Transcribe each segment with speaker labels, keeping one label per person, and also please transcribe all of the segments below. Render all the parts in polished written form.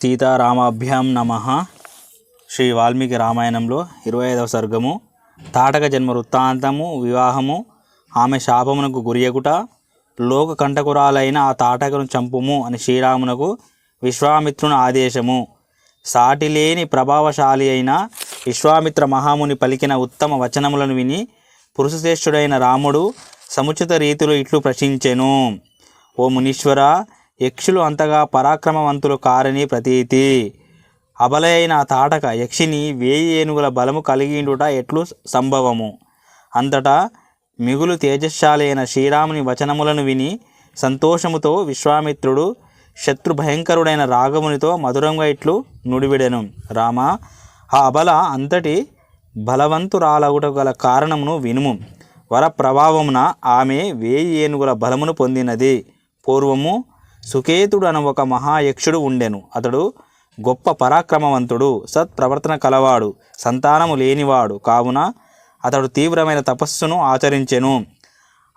Speaker 1: సీతారామాభ్యాం నమః. శ్రీ వాల్మీకి రామాయణంలో 25వ సర్గము. తాటక జన్మ వృత్తాంతము, వివాహము, ఆమె శాపమునకు గురియగుట, లోక కంటకురాలైన ఆ తాటకను చంపుము అని శ్రీరామునకు విశ్వామిత్రుని ఆదేశము. సాటిలేని ప్రభావశాలి అయిన విశ్వామిత్ర మహాముని పలికిన ఉత్తమ వచనములను విని పురుషశ్రేష్ఠుడైన రాముడు సముచిత రీతిలో ఇట్లు ప్రశ్నించెను. ఓ మునీశ్వర, యక్షులు అంతగా పరాక్రమవంతులు కారని ప్రతీతి. అబలైన తాటక యక్షిని 1000 ఏనుగుల బలము కలిగిండుట ఎట్లు సంభవము? అంతటా మిగులు తేజశాలి అయిన శ్రీరాముని వచనములను విని సంతోషముతో విశ్వామిత్రుడు శత్రు భయంకరుడైన రాఘవునితో మధురంగా ఇట్లు నుడివిడెను. రామ, ఆ అబల అంతటి బలవంతురాలగుట గల కారణమును వినుము. వర ప్రభావమున ఆమె 1000 ఏనుగుల బలమును పొందినది. పూర్వము సుకేతుడు అను ఒక మహాయక్షుడు ఉండెను. అతడు గొప్ప పరాక్రమవంతుడు, సత్ప్రవర్తన కలవాడు, సంతానము లేనివాడు. కావున అతడు తీవ్రమైన తపస్సును ఆచరించెను.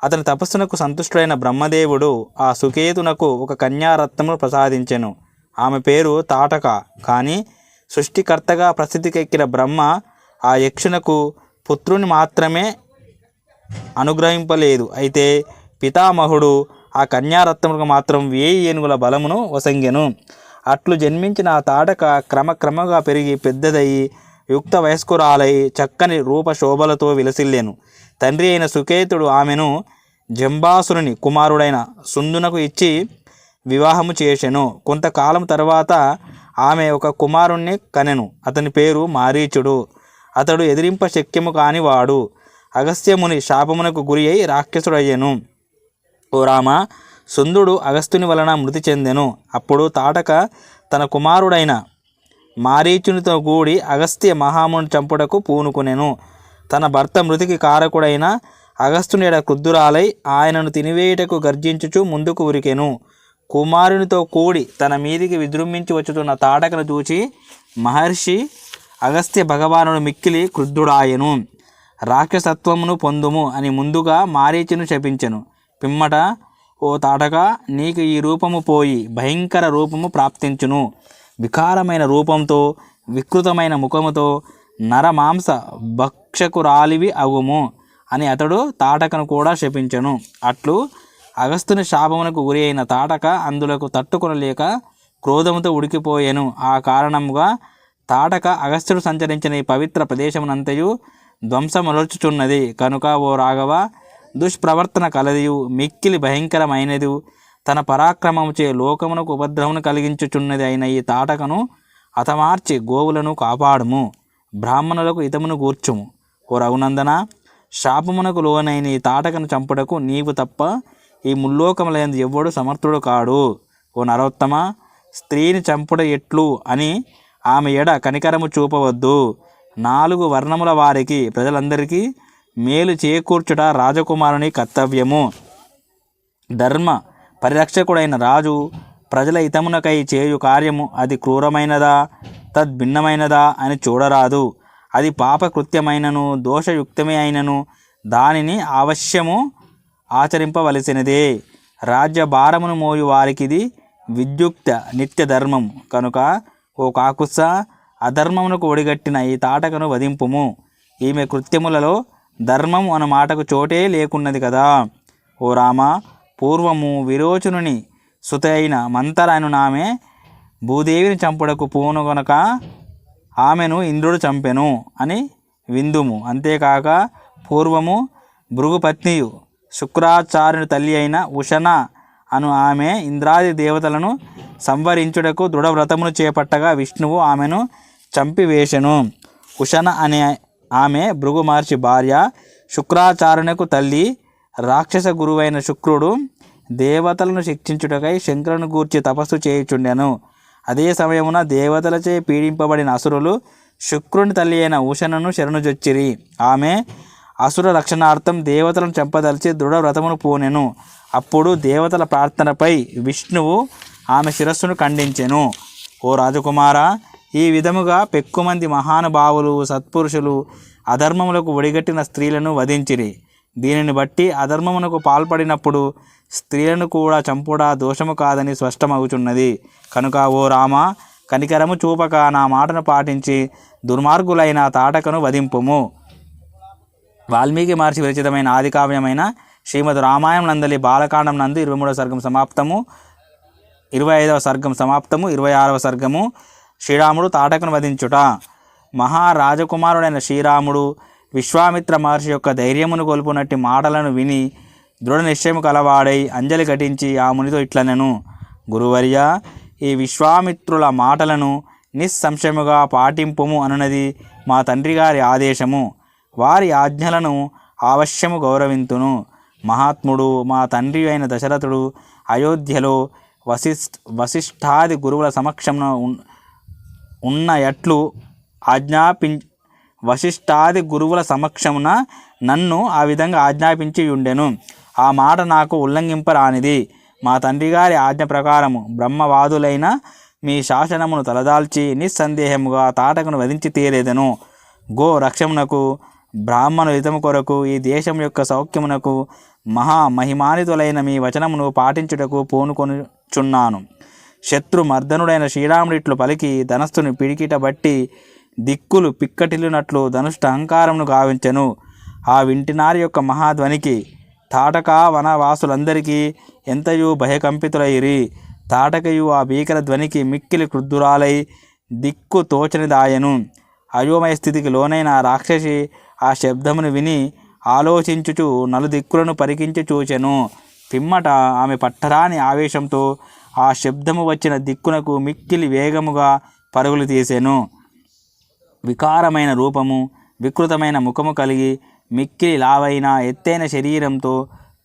Speaker 1: అతని తపస్సునకు సంతుష్టుడైన బ్రహ్మదేవుడు ఆ సుకేతునకు ఒక కన్యారత్నమును ప్రసాదించెను. ఆమె పేరు తాటక. కానీ సృష్టికర్తగా ప్రసిద్ధికెక్కిన బ్రహ్మ ఆ యక్షునకు పుత్రుని మాత్రమే అనుగ్రహింపలేదు. అయితే పితామహుడు ఆ కన్యారత్నములకు మాత్రం 1000 ఏనుగుల బలమును వసంగెను. అట్లు జన్మించిన ఆ తాటక క్రమక్రమంగా పెరిగి పెద్దదయి యుక్త వయస్కురాలై చక్కని రూపశోభలతో విలసిల్లెను. తండ్రి అయిన సుకేతుడు ఆమెను జంబాసురుని కుమారుడైన సుందునకు ఇచ్చి వివాహము చేసెను. కొంతకాలం తర్వాత ఆమె ఒక కుమారుణ్ణి కనెను. అతని పేరు మారీచుడు. అతడు ఎదిరింప శక్యము కానివాడు. అగస్త్యముని శాపమునకు గురి అయి రాక్షసుడయ్యెను. ఓ రామ, సుందుడు అగస్త్యుని వలన మృతి చెందెను. అప్పుడు తాటక తన కుమారుడైన మారీచునితో కూడి అగస్త్య మహాముని చంపుటకు పూనుకునెను. తన భర్త మృతికి కారకుడైన అగస్త్యుని ఎడ క్రుద్ధురాలై ఆయనను తినివేయుటకు గర్జించుచు ముందుకు ఉరికెను. కుమారునితో కూడి తన మీదికి విజృంభించి వచ్చుతున్న తాటకను చూచి మహర్షి అగస్త్య భగవానుడు మిక్కిలి క్రుద్ధుడాయెను. రాక్షసత్వమును పొందుము అని ముందుగా మారీచును శపించెను. పిమ్మట, ఓ తాటక, నీకు ఈ రూపము పోయి భయంకర రూపము ప్రాప్తించును. వికారమైన రూపంతో వికృతమైన ముఖముతో నరమాంస భక్షకురాలివి అగుము అని అతడు తాటకను కూడా శపించెను. అట్లు అగస్త్యుని శాపమునకు గురి అయిన తాటక అందులకు తట్టుకొనలేక క్రోధముతో ఉడికిపోయెను. ఆ కారణముగా తాటక అగస్త్యుడు సంచరించిన ఈ పవిత్ర ప్రదేశమునంతయు ధ్వంసమొలర్చుచున్నది. కనుక ఓ రాఘవ, దుష్ప్రవర్తన కలదియు మిక్కిలి భయంకరమైనది, తన పరాక్రమముచే లోకమునకు ఉపద్రవమును కలిగించుచున్నది అయిన ఈ తాటకను హతమార్చి గోవులను కాపాడుము, బ్రాహ్మణులకు హితమును గూర్చుము. ఓ రఘునందన, శాపమునకు లోనైన ఈ తాటకను చంపుటకు నీవు తప్ప ఈ ముల్లోకములందు ఎవ్వడు సమర్థుడు కాడు. ఓ నరోత్తమ, స్త్రీని చంపుట ఎట్లు అని ఆమె ఎడ కనికరము చూపవద్దు. 4 వర్ణముల వారికి, ప్రజలందరికీ మేలు చేకూర్చుట రాజకుమారుని కర్తవ్యము. ధర్మ పరిరక్షకుడైన రాజు ప్రజల హితమునకై చేయు కార్యము అది క్రూరమైనదా తద్భిన్నమైనదా అని చూడరాదు. అది పాపకృత్యమైనను దోషయుక్తమే అయినను దానిని అవశ్యము ఆచరింపవలసినదే. రాజ్యభారమును మోయు వారికిది విద్యుక్త నిత్య ధర్మం. కనుక ఓ కాకుత్స, అధర్మమునకు ఒడిగట్టిన ఈ తాటకను వధింపుము. ఈమె కృత్యములలో ధర్మము అన్న మాటకు చోటే లేకున్నది కదా. ఓ రామ, పూర్వము విరోచనుని సుత అయిన మంతర అను ఆమె భూదేవిని చంపుటకు పూనుగొనక ఆమెను ఇంద్రుడు చంపెను అని విందుము. అంతేకాక పూర్వము భృగుపత్నియు శుక్రాచార్యుని తల్లి అయిన ఉషన అను ఆమె ఇంద్రాది దేవతలను సంవరించుటకు దృఢవ్రతమును చేపట్టగా విష్ణువు ఆమెను చంపివేశెను. ఉషన అనే ఆమె భృగు మహర్షి భార్య, శుక్రాచార్యునకు తల్లి. రాక్షస గురువైన శుక్రుడు దేవతలను శిక్షించుటకై శంకరుని గూర్చి తపస్సు చేయుచుండెను. అదే సమయమున దేవతలచే పీడింపబడిన అసురులు శుక్రుని తల్లి అయిన ఉషనను శరణుజొచ్చిరి. ఆమె అసుర రక్షణార్థం దేవతలను చంపదలిచి దృఢవ్రతమును పూనెను. అప్పుడు దేవతల ప్రార్థనపై విష్ణువు ఆమె శిరస్సును ఖండించెను. ఓ రాజకుమార, ఈ విధముగా పెక్కుమంది మహానుభావులు సత్పురుషులు అధర్మములకు ఒడిగట్టిన స్త్రీలను వధించిరి. దీనిని బట్టి అధర్మమునకు పాల్పడినప్పుడు స్త్రీలను కూడా చంపుడా దోషము కాదని స్పష్టమవుచున్నది. కనుక ఓ రామ, కనికరము చూపక నా మాటను పాటించి దుర్మార్గులైన తాటకను వధింపుము. వాల్మీకి మహర్షి విరచితమైన ఆదికావ్యమైన శ్రీమద్ రామాయణం నందలి బాలకాండం నందు 23వ సర్గం సమాప్తము, 25వ సర్గం సమాప్తము. 26వ సర్గము శ్రీరాముడు తాటకను వధించుట. మహారాజకుమారుడైన శ్రీరాముడు విశ్వామిత్ర మహర్షి యొక్క ధైర్యమును కొల్పునట్టి మాటలను విని దృఢ నిశ్చయము కలవాడై అంజలి ఘటించి ఆ మునితో ఇట్లనెను: గురువర్య, ఈ విశ్వామిత్రుల మాటలను నిస్సంశయముగా పాటింపుము అనున్నది మా తండ్రి గారి ఆదేశము. వారి ఆజ్ఞలను అవశ్యము గౌరవింతును. మహాత్ముడు మా తండ్రి అయిన దశరథుడు అయోధ్యలో వశిష్ఠాది గురువుల సమక్షంలో ఉన్న ఎట్లు వశిష్ఠాది గురువుల సమక్షమున నన్ను ఆ విధంగా ఆజ్ఞాపించి ఉండెను. ఆ మాట నాకు ఉల్లంఘింపరానిది. మా తండ్రి గారి ఆజ్ఞ ప్రకారము బ్రహ్మవాదులైన మీ శాసనమును తలదాల్చి నిస్సందేహముగా తాటకను వధించి తీరేదను. గో రక్షమునకు, బ్రాహ్మణ హితము కొరకు, ఈ దేశం యొక్క సౌఖ్యమునకు మహిమానితులైన మీ వచనమును పాటించుటకు పూనుకొనుచున్నాను. శత్రుమర్దనుడైన శ్రీరాముడిట్లు పలికి ధనస్సుని పిడికిట బట్టి దిక్కులు పిక్కటిల్లునట్లు ధనుష్ట అహంకారమును గావించెను. ఆ వింటినారి యొక్క మహాధ్వనికి తాటక వనవాసులందరికీ ఎంతయు భయకంపితులైరి. తాటకయు ఆ భీకర ధ్వనికి మిక్కిలి క్రుద్ధురాలై దిక్కు తోచనిదాయను. అయోమయ స్థితికి లోనైన రాక్షసి ఆ శబ్దమును విని ఆలోచించుచు నలుదిక్కులను పరికించి చూచెను. పిమ్మట ఆమె పట్టరాని ఆవేశంతో ఆ శబ్దము వచ్చిన దిక్కునకు మిక్కిలి వేగముగా పరుగులు తీసెను. వికారమైన రూపము, వికృతమైన ముఖము కలిగి మిక్కిలి లావైన ఎత్తైన శరీరంతో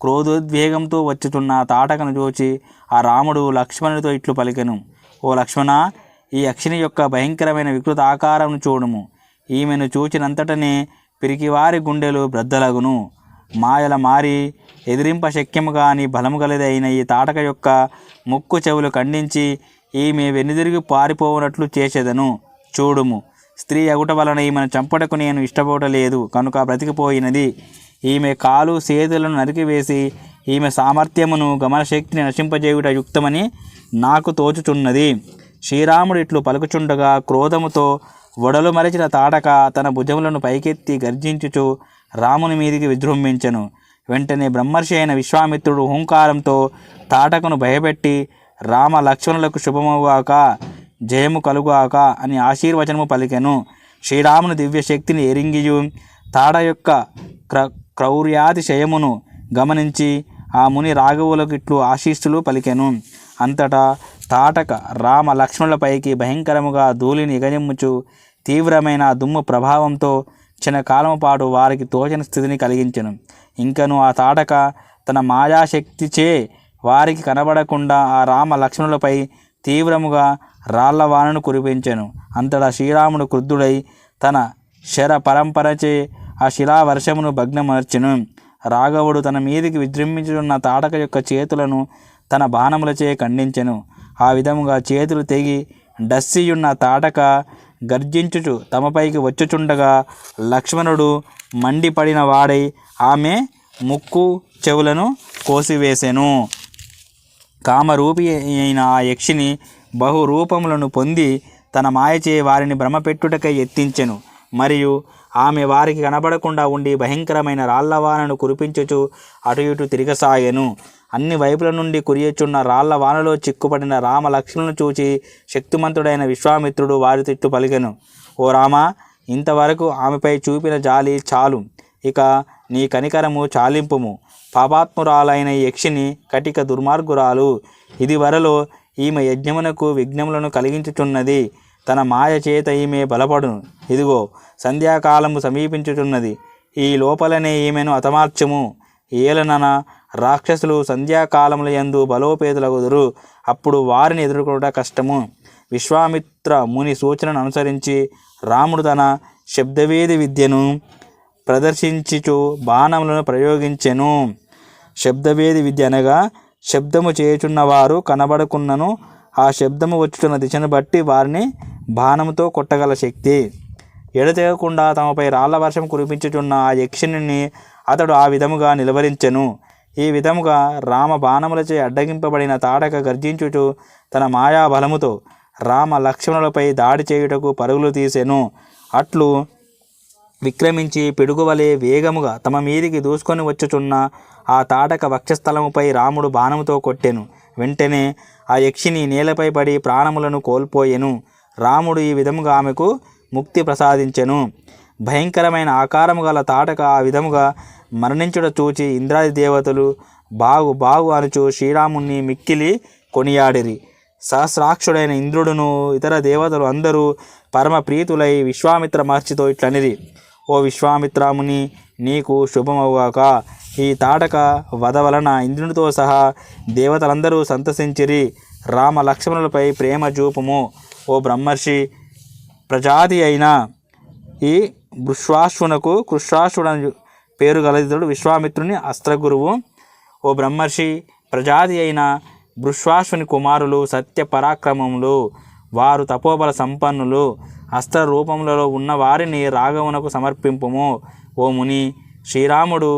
Speaker 1: క్రోధోద్వేగంతో వచ్చుతున్న తాటకను చూచి ఆ రాముడు లక్ష్మణుడితో ఇట్లు పలికెను: ఓ లక్ష్మణ, ఈ యక్షిని యొక్క భయంకరమైన వికృత ఆకారమును చూడుము. ఈమెను చూచినంతటనే పిరికివారి గుండెలు బ్రద్దలగును. మాయల మారి ఎదిరింప శక్యము కాని బలము గలదైన ఈ తాటక యొక్క ముక్కు చెవులు ఖండించి ఈమె వెనుదిరిగి పారిపోవునట్లు చేసేదను. చూడుము, స్త్రీ అగుట వలన ఈమెను చంపటకు నేను ఇష్టపడలేదు కనుక బ్రతికిపోయినది. ఈమె కాలు చేతులను నరికివేసి ఈమె సామర్థ్యమును గమనశక్తిని నశింపజేయుట యుక్తమని నాకు తోచుచున్నది. శ్రీరాముడు ఇట్లు పలుకుచుండగా క్రోధముతో వడలు మరచిన తాటక తన భుజములను పైకెత్తి గర్జించుచు రాముని మీదికి విజృంభించెను. వెంటనే బ్రహ్మర్షి అయిన విశ్వామిత్రుడు హుంకారంతో తాటకను భయపెట్టి రామ లక్ష్మణులకు శుభముగాక, జయము కలుగాక అని ఆశీర్వచనము పలికెను. శ్రీరాముని దివ్యశక్తిని ఎరింగియు తాట యొక్క క్రౌర్యాతిశయమును గమనించి ఆ ముని రాఘవులకు ఇట్లు ఆశీస్సులు పలికెను. అంతటా తాటక రామ లక్ష్మణులపైకి భయంకరముగా ధూళిని ఎగజెమ్ముచు తీవ్రమైన దుమ్ము ప్రభావంతో క్షణకాలము పాటు వారికి తోచని స్థితిని కలిగించెను. ఇంకను ఆ తాటక తన మాయాశక్తిచే వారికి కనబడకుండా ఆ రామ లక్ష్మణులపై తీవ్రముగా రాళ్లవానను కురిపించెను. అంతటా శ్రీరాముడు క్రుద్ధుడై తన శర పరంపరచే ఆ శిలావర్షమును భగ్నమర్చెను. రాఘవుడు తన మీదికి విజృంభించున్న తాటక యొక్క చేతులను తన బాణములచే ఖండించెను. ఆ విధముగా చేతులు తెగి డస్సియున్న తాటక గర్జించుచు తమపైకి వచ్చుచుండగా లక్ష్మణుడు మండిపడిన వాడై ఆమె ముక్కు చెవులను కోసివేసెను. కామరూపి అయిన ఆ యక్షిని బహురూపములను పొంది తన మాయచే వారిని భ్రమపెట్టుటకై ఎత్తించెను. మరియు ఆమె వారికి కనబడకుండా ఉండి భయంకరమైన రాళ్లవానను కురిపించుచు అటు ఇటు తిరగసాగెను. అన్ని వైపుల నుండి కురియచున్న రాళ్ల వానలో చిక్కుపడిన రామ లక్ష్మణులను చూచి శక్తిమంతుడైన విశ్వామిత్రుడు వారితో ఇట్లు పలికెను: ఓ రామ, ఇంతవరకు ఆమెపై చూపిన జాలి చాలు, ఇక నీ కనికరము చాలింపుము. పాపాత్మురాలైన ఈ యక్షిని కటిక దుర్మార్గురాలు. ఇది వరలో ఈమె యజ్ఞమునకు విఘ్నములను కలిగించుచున్నది. తన మాయ చేత ఈమె బలపడును. ఇదిగో సంధ్యాకాలము సమీపించుచున్నది. ఈ లోపలనే ఈమెను హతమార్చము. ఏలనన రాక్షసులు సంధ్యాకాలముల యందు బలోపేతులగుదురు. అప్పుడు వారిని ఎదుర్కొనుట కష్టము. విశ్వామిత్ర ముని సూచనను అనుసరించి రాముడు తన శబ్దవేది విద్యను ప్రదర్శించుచు బాణములను ప్రయోగించెను. శబ్దవేది విద్య అనగా శబ్దము చేయుచున్నవారు కనబడకున్నను ఆ శబ్దము వచ్చుచున్న దిశను బట్టి వారిని బాణముతో కొట్టగల శక్తి. ఎడతెగకుండా తమపై రాళ్ల వర్షం కురిపించుచున్న ఆ యక్షిని అతడు ఆ విధముగా నిలవరించెను. ఈ విధముగా రామ బాణములచే అడ్డగింపబడిన తాటక గర్జించుచు తన మాయా బలముతో రామ లక్ష్మణులపై దాడి చేయుటకు పరుగులు తీసెను. అట్లు విక్రమించి పిడుగువలే వేగముగా తమ మీదికి దూసుకొని వచ్చుచున్న ఆ తాటక వక్షస్థలముపై రాముడు బాణముతో కొట్టెను. వెంటనే ఆ యక్షిని నేలపై పడి ప్రాణములను కోల్పోయెను. రాముడు ఈ విధముగా ఆమెకు ముక్తి ప్రసాదించెను. భయంకరమైన ఆకారము గల తాటక ఆ విధముగా మరణించుట చూచి ఇంద్రాది దేవతలు బాగు బాగు అనుచు శ్రీరాముణ్ణి మిక్కిలి కొనియాడిరి. సహస్రాక్షుడైన ఇంద్రుడును ఇతర దేవతలు అందరూ పరమ ప్రీతులై విశ్వామిత్ర మహర్షితో ఇట్లనిరి: ఓ విశ్వామిత్రాముని, నీకు శుభమవుగాక. ఈ తాటక వధ వలన ఇంద్రునితో సహా దేవతలందరూ సంతసించిరి. రామ లక్ష్మణులపై ప్రేమ చూపుము. ఓ బ్రహ్మర్షి, ప్రజాతి అయిన ఈ భృశ్వాశ్వునకు కృష్ణాశ్వుడని పేరు గలదితుడు విశ్వామిత్రుని అస్త్రగురువు. ఓ బ్రహ్మర్షి, ప్రజాతి అయిన భృశ్వాశ్వుని కుమారులు సత్య పరాక్రమములు. వారు తపోబల సంపన్నులు. అస్త్ర రూపములలో ఉన్న వారిని రాఘవునకు సమర్పింపుము. ఓ ముని, శ్రీరాముడు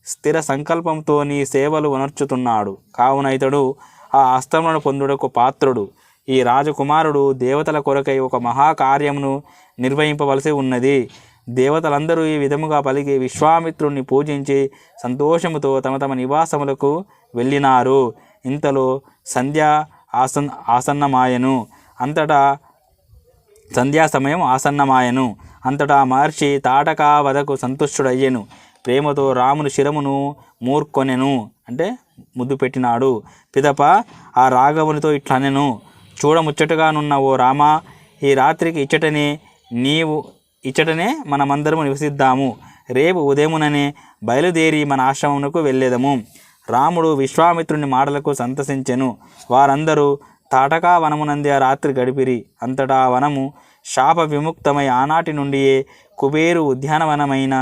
Speaker 1: స్థిర సంకల్పంతో నీ సేవలు వనర్చుతున్నాడు. కావున ఇతడు ఆ అస్త్రములను పొందుటకు పాత్రుడు. ఈ రాజకుమారుడు దేవతల కొరకై ఒక మహాకార్యమును నిర్వహింపవలసి ఉన్నది. దేవతలందరూ ఈ విధముగా పలికి విశ్వామిత్రుణ్ణి పూజించి సంతోషముతో తమ తమ నివాసములకు వెళ్ళినారు. ఇంతలో సంధ్యా సమయం ఆసన్నమాయను. అంతటా మహర్షి తాటకా వధకు సంతుష్టుడయ్యెను. ప్రేమతో రాముని శిరమును మూర్కొనెను, అంటే ముద్దు పెట్టినాడు. పిదప ఆ రాఘవునితో ఇట్లనెను: చూడముచ్చటగానున్న ఓ రామా, ఈ రాత్రికి ఇచ్చటనే మనమందరము నివసిద్దాము. రేపు ఉదయముననే బయలుదేరి మన ఆశ్రమమునకు వెళ్ళేదము. రాముడు విశ్వామిత్రుని మాటలకు సంతసించెను. వారందరూ తాటకా వనమునందే ఆ రాత్రి గడిపిరి. అంతటా వనము శాప విముక్తమై ఆనాటి నుండియే కుబేరు ఉద్యానవనమైన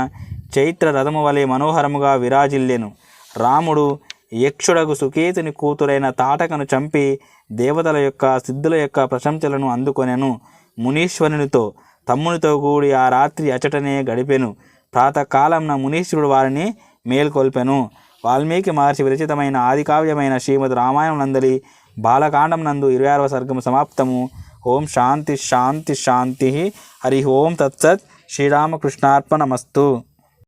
Speaker 1: చైత్ర రథము వలె మనోహరముగా విరాజిల్లెను. రాముడు యక్షుడకు సుకేతుని కూతురైన తాటకను చంపి దేవతల యొక్క సిద్ధుల యొక్క ప్రశంసలను అందుకొనెను. మునీశ్వరునితో తమ్మునితో కూడి ఆ రాత్రి అచటనే గడిపెను. ప్రాతకాలంన మునీశ్వరుడు వారిని మేల్కొల్పెను. వాల్మీకి మహర్షి విరచితమైన ఆదికావ్యమైన శ్రీమద్ రామాయణం నందలి బాలకాండం నందు 26వ సర్గము సమాప్తము. ఓం శాంతి శాంతి శాంతి. హరి ఓం తత్సత్. శ్రీరామకృష్ణార్పణమస్తు.